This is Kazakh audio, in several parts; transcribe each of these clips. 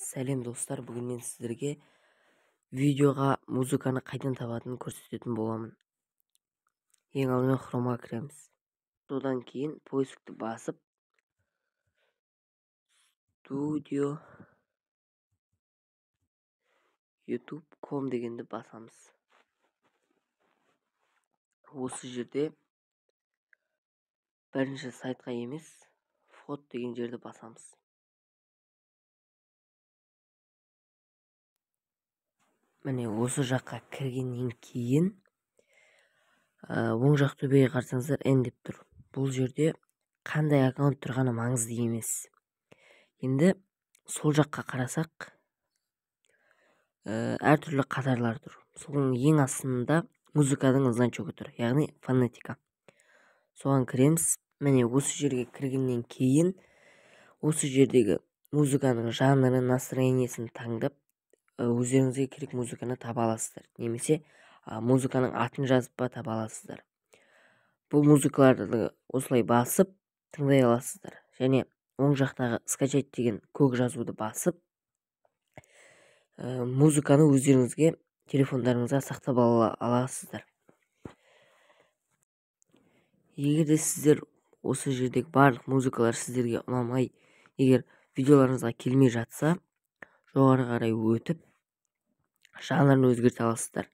Сәлем достар, бүгін мен сіздерге видеоға музыканы қайдан табатынын көрсететін боламын. Ең алдымен хромға кіреміз. Содан кейін поискті басып studio youtube.com дегенді басамыз. Осы жерде бірінші сайтқа емес, фот деген жерді басамыз. Міне осы жаққа кіргеннен кейін оң жақ төбеге қарасаңыздар N деп тұр. Бұл жерде қандай аккаунт тұрғаны маңызды емес. Енді сол жаққа қарасақ әртүрлі қатарлар тұр. Соның ең астында музыканың значогы тұр, яғни фонетика. Соған кіреміз. Міне осы жерге кіргеннен кейін осы жердегі музыканың жанрын, настроениесін таңдап өздеріңізге керек музыканы таба аласыздар. Немесе музыканың атын жазып таба аласыздар. Бұл музыкаларды осылай басып тыңдай аласыздар. Және оң жақтағы скачать деген көк жазуды басып музыканы өздеріңізге телефондарыңызға сақтап аласыздар. Егер де сіздер осы жердегі барлық музыкалар сіздерге ұнамай, егер видеоларыңызға келмей жатса, жоғары қарай өтіп жанрын өзгерте аласыздар.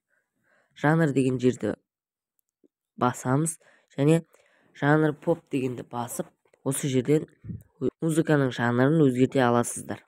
Жанр деген жерді басамыз және жанр поп дегенді басып осы жерден музыканың жанрын өзгерте аласыздар.